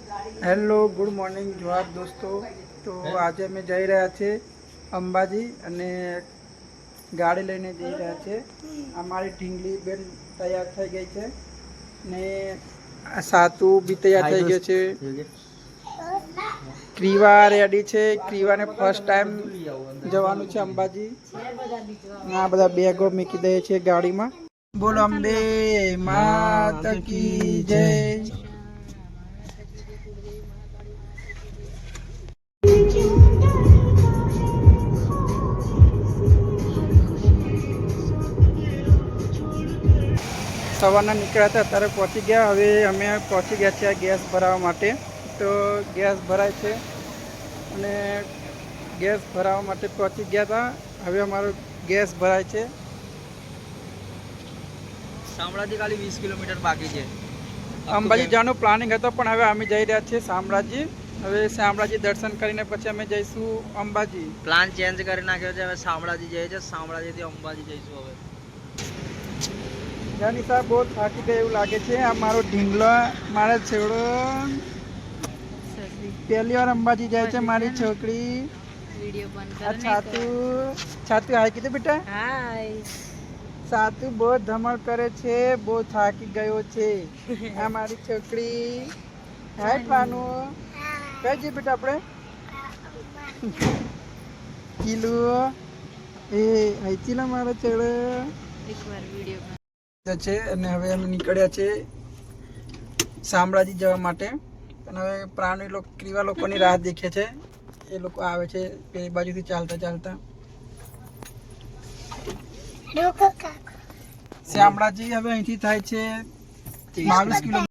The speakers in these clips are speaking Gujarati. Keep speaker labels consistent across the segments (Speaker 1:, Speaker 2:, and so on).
Speaker 1: હેલો ગુડ મોર્નિંગ જોહાર દોસ્તો. તો આજે અમે જઈ રહ્યા છીએ અંબાજી અને ગાડી લઈને જઈ રહ્યા છે. અમારી ઢીંગલી બેન તૈયાર થઈ ગઈ છે ને સાતુ બી તૈયાર થઈ ગયો છે. ક્રીવા રેડી છે. ક્રીવાને ફર્સ્ટ ટાઈમ જવાનું છે અંબાજી. આ બધા બેગો મૂકી દઈએ છીએ ગાડીમાં. બોલો અંબે માત કી જય. સવારના નીકળ્યા હતા અત્યારે પહોંચી ગયા. હવે અમે પહોંચી ગયા છીએ ગેસ ભરાવવા માટે. તો ગેસ ભરાય છે અને ગેસ ભરાવવા માટે પહોંચી ગયા હતા. હવે અમારો ગેસ ભરાય છે.
Speaker 2: શામળાજી ખાલી 20 કિલોમીટર બાકી છે.
Speaker 1: અંબાજી જવાનું પ્લાનિંગ હતો પણ હવે અમે જઈ રહ્યા છીએ શામળાજી. હવે શામળાજી દર્શન કરીને પછી અમે જઈશું અંબાજી.
Speaker 2: પ્લાન ચેન્જ કરી નાખ્યો છે. હવે શામળાજી જઈએ છે. શામળાજીથી અંબાજી જઈશું. હવે
Speaker 1: જાની સાહેબ બહુ થાકી ગઈ એવું લાગે છે. આ મારો ઢીંગલો મારો છેવડો પહેલી વાર અંબાજી જાય છે મારી છોકરી. આ છાતુ છાતુ હાય કીધું બેટા. સાતુ બહુ ધમણ કરે છે. બહુ થાકી ગયો છે આ મારી છોકરી. હાય પાનું કઈ જઈએ બેટા આપણે કિલો એ હાઈચીલા મારો છેડો છે. અને હવે અમે નીકળ્યા છે શામળાજી જવા માટે. અને હવે પ્રાણી લોકો ક્રીવા લોકોની રાહ દેખે છે. એ લોકો આવે છે પેલી બાજુથી ચાલતા ચાલતા. શામળાજી હવે અહીંથી થાય છે 22 કિલોમીટર.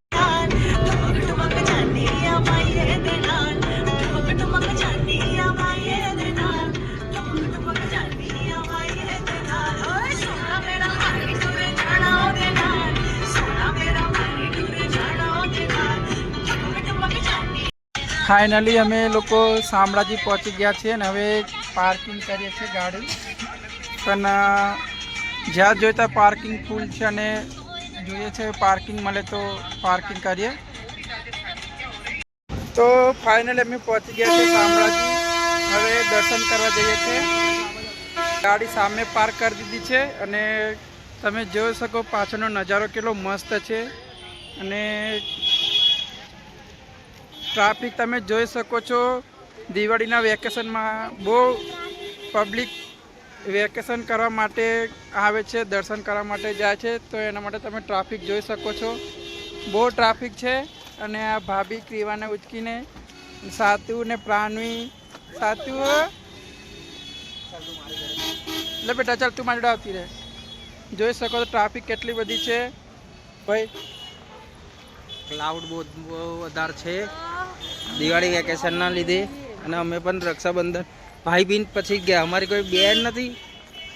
Speaker 1: ફાઇનલી અમે લોકો શામળાજી પહોંચી ગયા છીએ અને હવે પાર્કિંગ કરીએ છીએ ગાડી. પણ જ્યાં જોઈએ ત્યાં પાર્કિંગ ફૂલ છે અને જોઈએ છે પાર્કિંગ મળે તો પાર્કિંગ કરીએ. તો ફાઇનલી અમે પહોંચી ગયા છીએ શામળાજી. હવે દર્શન કરવા જઈએ છીએ. ગાડી સામે પાર્ક કરી દીધી છે અને તમે જોઈ શકો પાછળનો નજારો કેટલો મસ્ત છે. અને ટ્રાફિક તમે જોઈ શકો છો. દિવાળીના વેકેશનમાં બહુ પબ્લિક વેકેશન કરવા માટે આવે છે, દર્શન કરવા માટે જાય છે. તો એના માટે તમે ટ્રાફિક જોઈ શકો છો. બહુ ટ્રાફિક છે. અને આ ભાભી ક્રીવાને ઉચકીને સાતુ ને પ્રાણવી. સાતુ લે બેટા ચાલ તું મારી આવતી રહે. જોઈ શકો તો ટ્રાફિક કેટલી બધી છે ભાઈ.
Speaker 2: ક્લાઉડ બહુ વધારે છે દિવાળી વેકેશનના લીધે. અને અમે પણ રક્ષાબંધન ભાઈ બહેન પછી ગયા. અમારી કોઈ બેન નથી.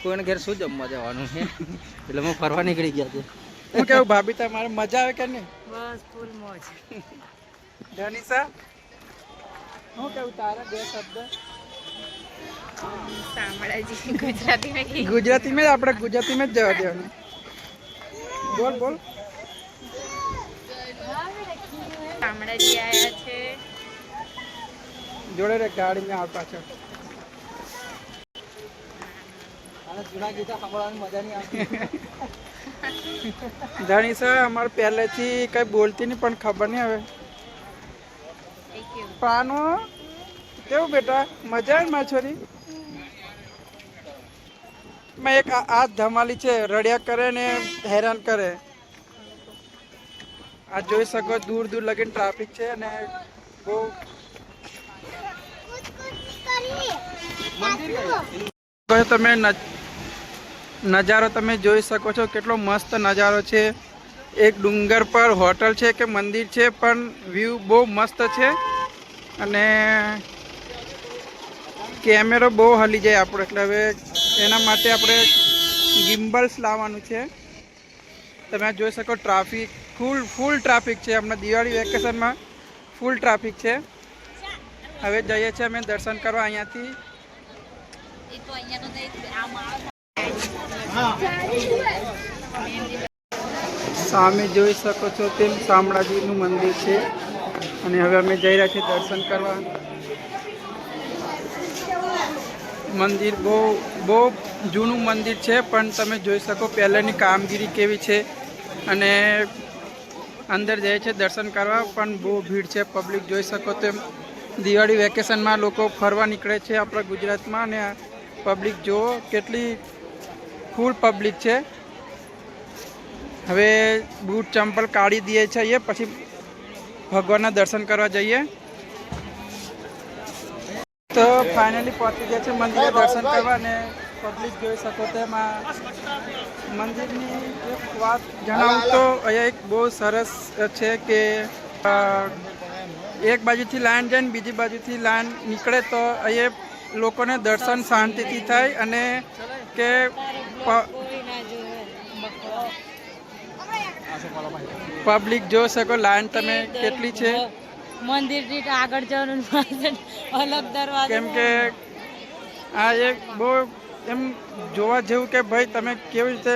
Speaker 2: કોઈને ઘેર શું જમવા જવાનું છે એટલે અમે ફરવા નીકળી ગયા છે.
Speaker 1: હું કેવું ભાભી તમારે મજા આવે કે નહીં?
Speaker 3: બસ ફૂલ મોજ.
Speaker 1: ધનિષા હું કેવું તારા બે શબ્દ?
Speaker 3: શામળાજી ગુજરાતી
Speaker 1: ગુજરાતી में આપણે ગુજરાતી में જ જવા દેવાનું. બોલ બોલ.
Speaker 3: શામળાજી આવ્યા છે.
Speaker 1: જોડે રે ગાડી में આવ પાછળ.
Speaker 2: જૂના ગીતો સાંભળવાની મજા નહીં આવતી.
Speaker 1: ધનિષા અમારે પહેલેથી કઈ બોલતી નહીં પણ ખબર નહીં હવે. પાનો કેવું બેટા મજા આવે મારી છોરી? મેં એક આ ધમાલી છે રડ્યા કરે ને હેરાન કરે. આ જોઈ શકો દૂર દૂર લગીને ટ્રાફિક છે અને બહુ તમે નજારો તમે જોઈ શકો છો. કેટલો મસ્ત નજારો છે. એક ડુંગર પર હોટલ છે કે મંદિર છે પણ વ્યૂ બહુ મસ્ત છે. અને કેમેરો બહુ હલી જાય આપણો એટલે હવે એના માટે આપણે ગિમ્બલ્સ લાવવાનું છે. તમે જોઈ શકો ટ્રાફિક ફૂલ ટ્રાફિક છે. હમણાં દિવાળી વેકેશનમાં ફૂલ ટ્રાફિક છે. હવે જઈએ છીએ અમે દર્શન કરવા અહીંયાથી. સામે જોઈ શકો છો તેમ શામળાજીનું મંદિર છે. અને હવે અમે જઈ રહ્યા છીએ દર્શન કરવા. મંદિર બહુ જૂનું મંદિર છે, પણ તમે જોઈ શકો પહેલાંની કામગીરી કેવી છે. અને અંદર જાય છે દર્શન કરવા, પણ બહુ ભીડ છે. પબ્લિક જોઈ શકો તેમ દિવાળી વેકેશનમાં લોકો ફરવા નીકળે છે આપણા ગુજરાતમાં. અને પબ્લિક જુઓ કેટલી ફૂલ પબ્લિક છે. હવે બૂટ ચંપલ કાઢી દઈએ છીએ, પછી ભગવાનના દર્શન કરવા જઈએ. તો ફાઇનલી પહોંચી ગયા છે મંદિરે દર્શન કરવા. અને પબ્લિક જોઈ શકો તેમાં મંદિરની એક વાત જણાવું તો અહીંયા એક બહુ સરસ છે કે એક બાજુથી લાઈન જાય ને બીજી બાજુથી લાઈન નીકળે તો અહીંયા લોકોને દર્શન શાંતિથી થાય. અને કે પબ્લિક જોઈ શકો લાઈન તમે કેટલી છે.
Speaker 4: મંદિર થી આગળ જવાનું અલગ દરવાજો,
Speaker 1: કેમ કે આ એક બહુ એમ જોવા જેવું કે ભાઈ તમે કેવી રીતે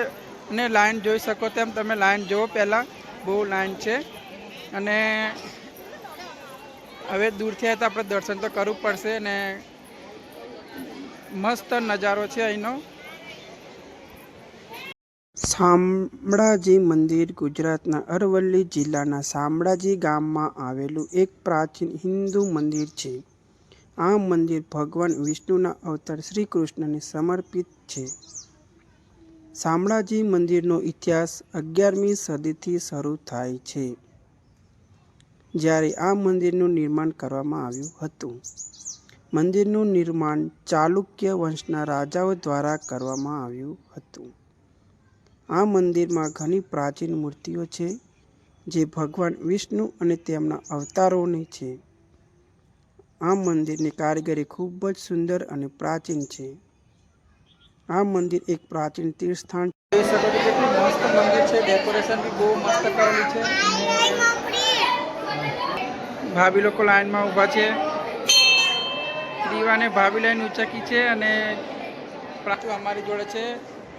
Speaker 1: ને લાઈન જોઈ શકો તેમ તમે લાઈન જુઓ. પહેલાં બહુ લાઈન છે. અને હવે દૂરથી આવે તો આપણે દર્શન તો કરવું પડશે. અને મસ્ત નજારો છે અહીંનો. શામળાજી મંદિર ગુજરાતના અરવલ્લી જિલ્લાના શામળાજી ગામમાં આવેલું એક પ્રાચીન હિન્દુ મંદિર છે. આ મંદિર ભગવાન વિષ્ણુના અવતાર શ્રી કૃષ્ણને સમર્પિત છે. શામળાજી મંદિરનો ઇતિહાસ 11મી સદીથી શરૂ થાય છે, જ્યારે આ મંદિરનું નિર્માણ કરવામાં આવ્યું હતું. મંદિરનું નિર્માણ ચાલુક્ય વંશના રાજાઓ દ્વારા કરવામાં આવ્યું હતું. આ મંદિરમાં ઘણી પ્રાચીન મૂર્તિઓ છે, જે ભગવાન વિષ્ણુ અને તેમના અવતારોની છે. આ મંદિરની કારીગરી ખૂબ જ સુંદર અને પ્રાચીન છે. આ મંદિર એક પ્રાચીન તીર્થસ્થાન જોઈ શકો છો. કેટલું મસ્ત મંદિર છે. ડેકોરેશન બી બહુ મસ્ત કરેલી છે. ભાભી લોકો લાઈનમાં ઊભા છે. દીવાને ભાભી લાઈન ઉચકી છે. અને પ્રાચું અમારી જોડે છે.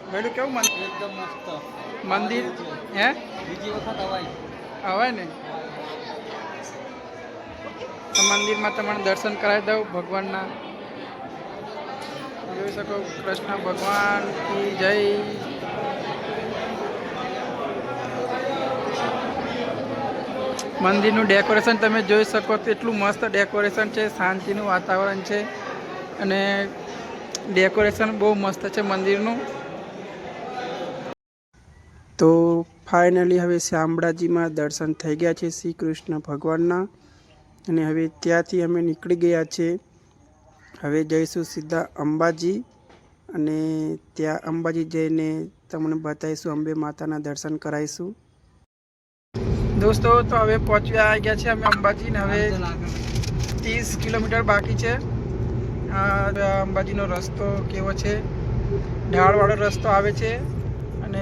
Speaker 1: ભાઈલું કેવું મંદિર?
Speaker 2: એકદમ મસ્ત
Speaker 1: મંદિર હે
Speaker 2: બીજી વખત
Speaker 1: આવે ને તો મંદિરમાં તમને દર્શન કરાવી દઉં ભગવાનના. જોઈ શકો કૃષ્ણ ભગવાન કી જય. મંદિરનું ડેકોરેશન તમે જોઈ શકો તો એટલું મસ્ત ડેકોરેશન છે. શાંતિનું વાતાવરણ છે. અને ડેકોરેશન બહુ મસ્ત છે મંદિરનું. તો ફાઇનલી હવે શામળાજીમાં દર્શન થઈ ગયા છે શ્રી કૃષ્ણ ભગવાનના. અને હવે ત્યાંથી અમે નીકળી ગયા છે. હવે જઈશું સીધા અંબાજી. અને ત્યાં અંબાજી જઈને તમને બતાવીશું, અંબે માતાના દર્શન કરાવીશું. દોસ્તો તો હવે પહોંચવા આવી ગયા છે અમે અંબાજી. ને હવે 30 કિલોમીટર બાકી છે. અંબાજીનો રસ્તો કેવો છે, ઢાળવાળો રસ્તો આવે છે. અને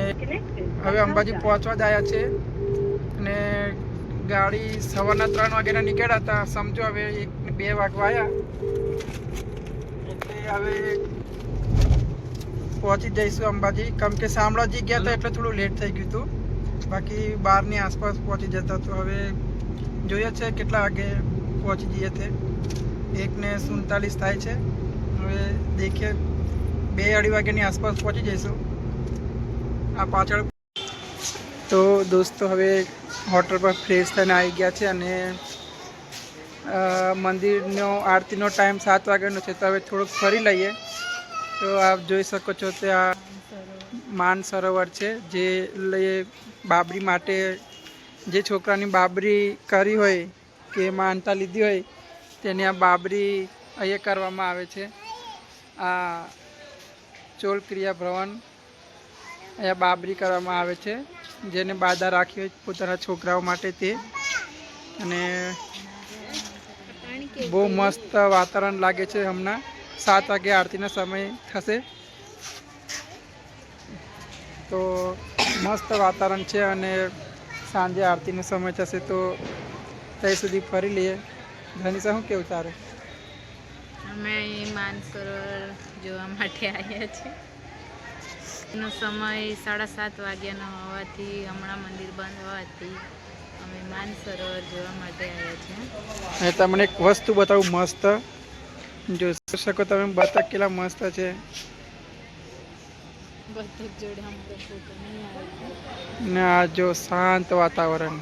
Speaker 1: હવે અંબાજી પહોંચવા જ આવ્યા છે. અને ગાડી સવારના 3 વાગ્યાના નીકળ્યા હતા. સમજો હવે 1-2 વાગવા આવ્યા. એટલે હવે પહોંચી જઈશું અંબાજી. કેમ કે શામળાજી ગયા હતા એટલે થોડું લેટ થઈ ગયું હતું. બાકી 12ની આસપાસ પહોંચી જતા. તો હવે જોઈએ છે કેટલા વાગે પહોંચી જઈએ તે. 1:47 થાય છે. હવે દેખીએ 2-2:30 વાગ્યાની આસપાસ પહોંચી જઈશું. આ પાછળ તો દોસ્તો હવે હોટલ પર ફ્રેશ થઈને આવી ગયા છે. અને મંદિરનો આરતીનો ટાઈમ 7 વાગ્યાનો છે. તો હવે થોડુંક ફરી લઈએ. તો આપ જોઈ શકો છો ત્યાં માન સરોવર છે, જે લઈએ બાબરી માટે, જે છોકરાની બાબરી કરી હોય કે માનતા લીધી હોય તેની આ બાબરી અહીંયા કરવામાં આવે છે. આ ચોલ ક્રિયા ભવન અહીંયા બાબરી કરવામાં આવે છે, જેને બાધા રાખી હોય પોતાના છોકરાઓ માટે તે. અને બહુ મસ્ત વાતાવરણ લાગે છે. હમણાં 7 વાગે આરતીનો સમય થશે. તો મસ્ત વાતાવરણ છે. અને સાંજે આરતીનો સમય થશે તો ત્યાં સુધી ફરી લઈએ. ધનીસા, શું કેવું તારે?
Speaker 3: અમે અહીં માનસરોવર જોવા માટે આવ્યા છીએ. એનો સમય 7:30 વાગ્યાનો હોવાથી, હમણાં મંદિર બંધ હોવાથી અમે માનસરોવર જોવા માટે આવ્યા છીએ.
Speaker 1: અને તમને એક વસ્તુ બતાવું મસ્ત, જોઈ શકો તમે, બતક કેટલા મસ્ત છે.
Speaker 3: બતક જોડે અમને ફોટો નહીં આવે.
Speaker 1: ને આ જો શાંત વાતાવરણ.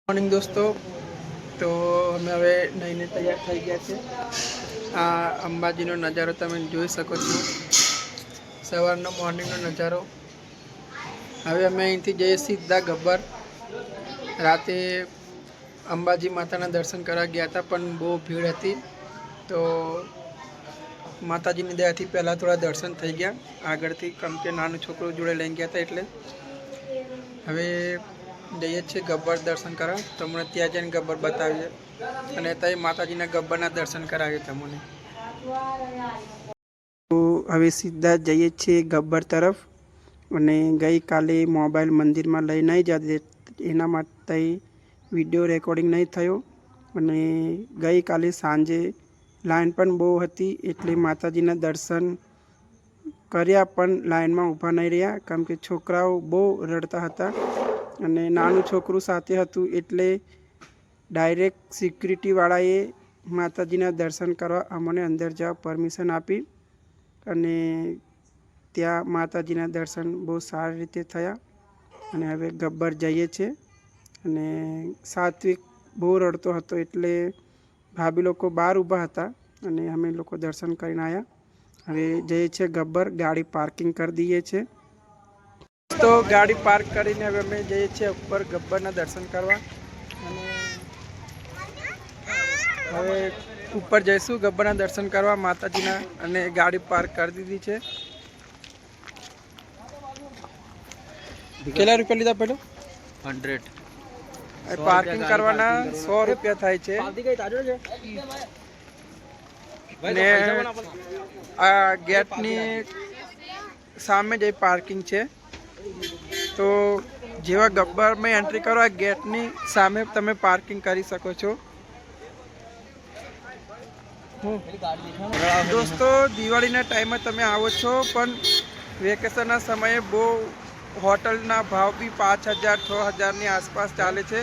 Speaker 1: મોર્નિંગ દોસ્તો, તો અમે હવે નહીને તૈયાર થઈ ગયા છે. આ અંબાજીનો નજારો તમે જોઈ શકો છો, સવારનો મોર્નિંગનો નજારો. હવે અમે અહીંથી જઈએ સીધા ગબ્બર. રાતે અંબાજી માતાના દર્શન કરવા ગયા હતા, પણ બહુ ભીડ હતી, તો માતાજીની દયાથી પહેલાં થોડા દર્શન થઈ ગયા આગળથી, કેમ કે નાનું છોકરું જોડે લઈ ગયા હતા. એટલે હવે જઈએ છીએ ગબ્બર દર્શન કરવા. તમને ત્યાં જઈને ગબ્બર બતાવીએ અને ત્યાં માતાજીના ગબ્બરના દર્શન કરાવીએ તમને. તો હવે સીધા જઈએ છીએ ગબ્બર તરફ. અને ગઈકાલે મોબાઈલ મંદિરમાં લઈ નહીં જતી, એના માટે વિડીયો રેકોર્ડિંગ નહીં થયો. અને ગઈકાલે સાંજે લાઈન પણ બહુ હતી, એટલે માતાજીના દર્શન કર્યા પણ લાઈનમાં ઊભા નહીં રહ્યા, કેમ કે છોકરાઓ બહુ રડતા હતા અને નાનું છોકરું સાથે હતું. એટલે ડાયરેક્ટ સિક્યુરિટીવાળાએ માતાજીના દર્શન કરવા અમને અંદર જવા પરમિશન આપી. અને ત્યાં માતાજીના દર્શન બહુ સારી રીતે થયા. અને હવે ગબ્બર જઈએ છીએ. અને સાત્વિક બહુ રડતો હતો, એટલે ભાભી લોકો બહાર ઊભા હતા અને અમે લોકો દર્શન કરીને આવ્યા. હવે જઈએ છીએ ગબ્બર. ગાડી પાર્કિંગ કરી દઈએ છીએ. તો ગાડી પાર્ક કરીને હવે અમે જઈએ છીએ ઉપર ગબ્બરના દર્શન કરવા. અને હવે ઉપર જઈશું ગબ્બરના દર્શન કરવા માતાજીના. અને ગાડી પાર્ક કરી દીધી છે. કેટલા રૂપિયા લીધા પહેલો?
Speaker 2: 100.
Speaker 1: પાર્કિંગ કરવાના 100 રૂપિયા થાય છે. અને આ ગેટની સામે જ પાર્કિંગ છે. તો જેવા ગબ્બરમાં એન્ટ્રી કરો, આ ગેટની સામે તમે પાર્કિંગ કરી શકો છો. દોસ્તો, દિવાળીના ટાઈમે તમે આવો છો, પણ વેકેશનના સમયે બહુ હોટલના ભાવ બી 5,000 6,000ની આસપાસ ચાલે છે.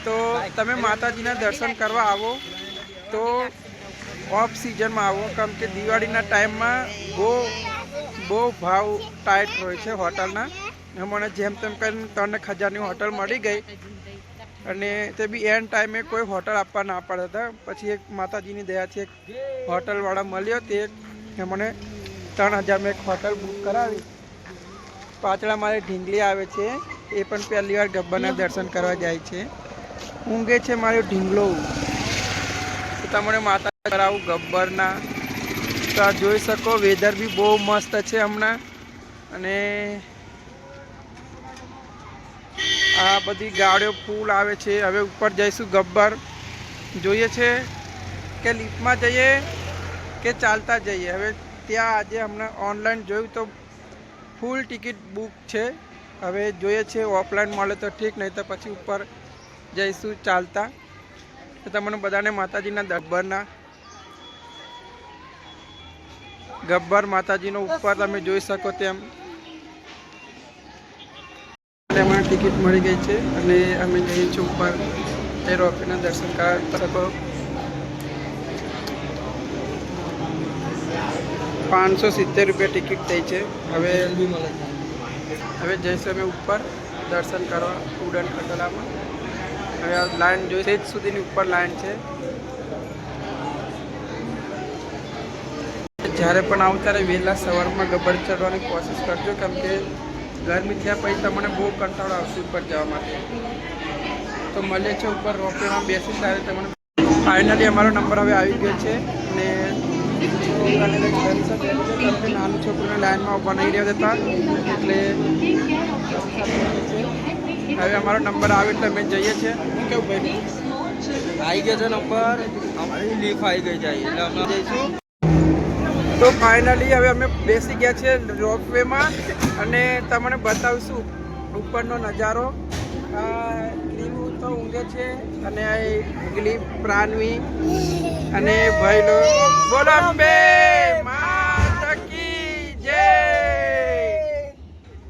Speaker 1: તો તમે માતાજીના દર્શન કરવા આવો તો ઓફ સિઝનમાં આવો, કેમ કે દિવાળીના ટાઈમમાં બહુ ભાવ ટાઈટ હોય છે હોટલના. મને જેમ તેમ કરીને 3,000ની હોટલ મળી ગઈ, અને તે બી એન્ડ ટાઈમે કોઈ હોટલ આપવા ના પાડતા હતા. પછી એક માતાજીની દયાથી એક હોટલવાળા મળ્યો, તે મને 3,000માં એક હોટલ બુક કરાવી. પાછળ મારે ઢીંગલી આવે છે, એ પણ પહેલી વાર ગબ્બરના દર્શન કરવા જાય છે. ઊંઘે છે મારો ઢીંગલો. તો તમને માતા કરાવું ગબ્બરના. તો આ જોઈ શકો, વેધર બી બહુ મસ્ત છે હમણાં. અને આ બધી ગાડીઓ ફૂલ આવે છે. હવે ઉપર જઈશું ગબ્બર. જોઈએ છે કે લિફ્ટમાં જઈએ કે ચાલતા જઈએ. હવે ત્યાં આજે હમણાં ઓનલાઈન જોયું તો ફૂલ ટિકિટ બુક છે. હવે જોઈએ છે ઓફલાઈન મળે તો ઠીક, નહીં તો પછી ઉપર જઈશું ચાલતા. તો તમને બધાને માતાજીના ગબ્બર માતાજીનો ઉપર તમે જોઈ શકો તેમ મને ટિકિટ મળી ગઈ છે. અને અમે જઈએ છીએ ઉપર એ રોપેના દર્શન કરી શકો. 570 રૂપિયા ટિકિટ થઈ છે. હવે જઈશું અમે ઉપર દર્શન કરવા ઉડન ખટોલામાં. હવે આ લાઈન જોઈ, સેજ સુધીની ઉપર લાઈન છે. જ્યારે પણ આવું ત્યારે વહેલા સવારમાં ગબ્બર ચડવાની કોશિશ કરજો, કેમ કે ગરમી થયા પછી તમને બહુ કંટાળો આવશે ઉપર જવા માટે. તો મળીએ છીએ ઉપર રોપવેમાં બેસી ત્યારે તમને. ફાઇનલી અમારો નંબર હવે આવી ગયો છે. અને નાનું છોકરાને લાઈનમાં ઊભા નહીં રહ્યા હતા, એટલે હવે અમારો નંબર આવે એટલે અમે જઈએ છીએ. કેવું ભાઈ?
Speaker 2: આવી ગયો છે નંબર, અમારી લીફ આવી ગઈ છે, એટલે અમે જઈશું.
Speaker 1: તો ફાઇનલી હવે અમે બેસી ગયા છે રોપવેમાં. અને તમને બતાવીશું ઉપરનો નજારો. લીલું તો ઊંઘે છે, અને ગલીપ પ્રાણવી અને ભાઈલો બોલો અંબે માતા કી જય.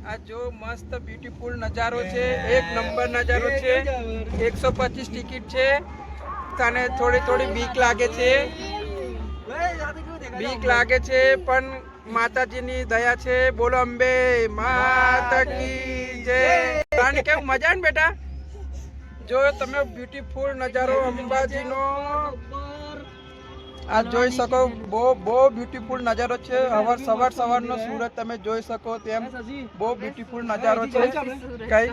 Speaker 1: આ જો મસ્ત બ્યુટીફુલ નજારો છે, એક નંબર નજારો છે. 125 ટિકિટ છે. તને થોડી બીક લાગે છે, પણ માતાજીની દયા છે. બોલો અંબે માતા કી જય. તને કેવું મજા ને બેટા? જો તમે બ્યુટીફુલ નજારો અંબાજીનો આ જોઈ શકો, બહુ બ્યુટીફુલ નજારો છે. સવારનો સૂરજ તમે જોઈ શકો તેમ બહુ બ્યુટીફુલ નજારો છે. કઈ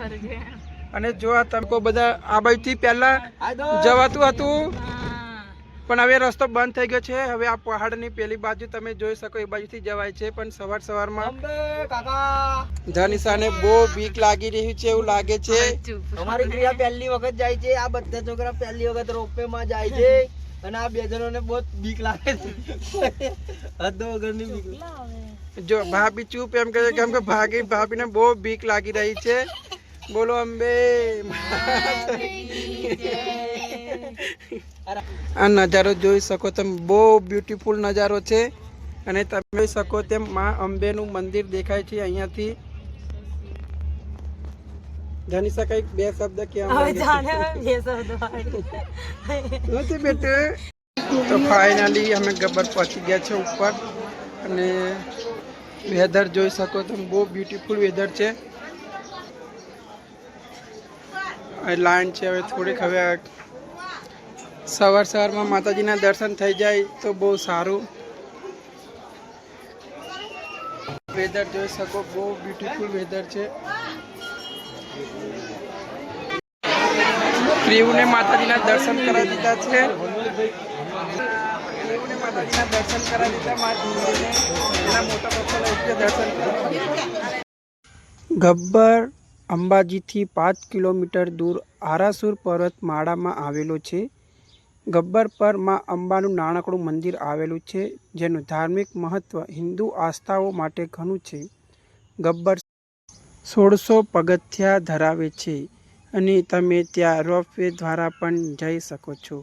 Speaker 1: અને જો આ તમે બધા આ બાજુથી પહેલા જવાતું હતું, પણ હવે રસ્તો બંધ થઈ ગયો છે. હવે આ પહાડની પેલી બાજુ તમે જોઈ શકો એ બાજુથી જવાય છે, પણ સવારમાં ધનિશાને બહુ બીક લાગી રહી છે એવું લાગે છે.
Speaker 2: અમારી ક્રિયા પહેલી વખત જાય છે. આ બધા છોકરા પહેલી વખત રોપવે માં જાય છે અને આ બે જણોને બહુ બીક લાગે છે. હદ વગરની બીક.
Speaker 1: જો ભાભી ચૂપ એમ કહે છે કેમ કે ભાભીને બહુ બીક લાગી રહી છે. બોલો અંબે. આ નજારો જોઈ શકો તમે, બહુ બ્યુટીફુલ નજારો છે. અને તમે જોઈ શકો તેમ માં અંબેનું મંદિર દેખાય છે અહીંયાથી. ધનિષા કઈક બે શબ્દ કહેવા બેટે. તો ફાઇનલી અમે ગબ્બર પહોંચી ગયા છે ઉપર, અને વેધર જોઈ શકો તમે, બહુ બ્યુટીફુલ વેધર છે. લાઈન છે હવે થોડીક. હવે સવારમાં માતાજીના દર્શન થઈ જાય તો બહુ સારું. વેધર જોઈ શકો, બહુ બ્યુટીફુલ વેધર છે. ક્રિયુને માતાજીના દર્શન કરાવી દીધા છે. ગબ્બર અંબાજીથી 5 કિલોમીટર દૂર આરાસુર પર્વતમાળામાં આવેલો છે. ગબ્બર પર માં અંબાનું નાનકડું મંદિર આવેલું છે, જેનું ધાર્મિક મહત્વ હિન્દુ આસ્થાઓ માટે ઘણું છે. ગબ્બર 1600 પગથિયા ધરાવે છે અને તમે ત્યાં રોપવે દ્વારા પણ જઈ શકો છો.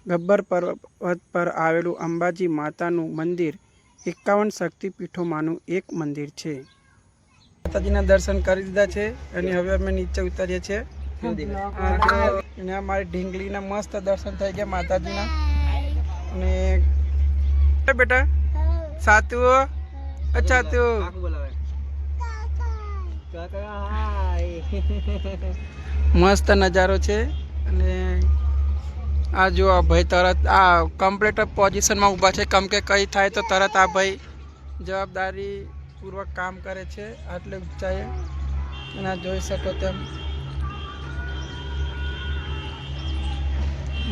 Speaker 1: ગબ્બર પર્વત પર આવેલું અંબાજી માતાનું મંદિર 51 શક્તિપીઠોમાંનું એક મંદિર છે. માતાજીના દર્શન કરી દીધા છે અને હવે અમે નીચે ઉતરીએ છીએ. અને અમારી ઢીંગલીના મસ્ત દર્શન થઈ ગયા માતાજીના. અને બેટા સાતુ અચ્છા તું મસ્ત નજારો છે. અને આ જો આ ભાઈ તરત આ કમ્પ્લીટ પોઝિશનમાં ઊભા છે, કેમ કે કંઈ થાય તો તરત આ ભાઈ જવાબદારી પૂર્વક કામ કરે છે આટલે ઊંચાઈએ. અને આ જોઈ શકો તેમ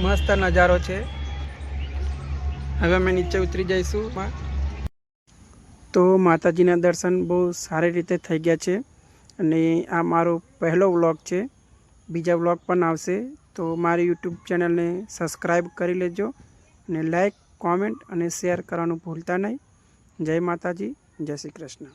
Speaker 1: મસ્ત નજારો છે. હવે અમે નીચે ઉતરી જઈશું. તો માતાજીના દર્શન બહુ સારી રીતે થઈ ગયા છે. અને આ મારો પહેલો વ્લોગ છે. બીજા વ્લોગ પણ આવશે, તો મારી યુટ્યુબ ચેનલને સબસ્ક્રાઈબ કરી લેજો અને લાઈક, કોમેન્ટ અને શેર કરવાનું ભૂલતા નહીં. જય માતાજી, જય શ્રી કૃષ્ણ.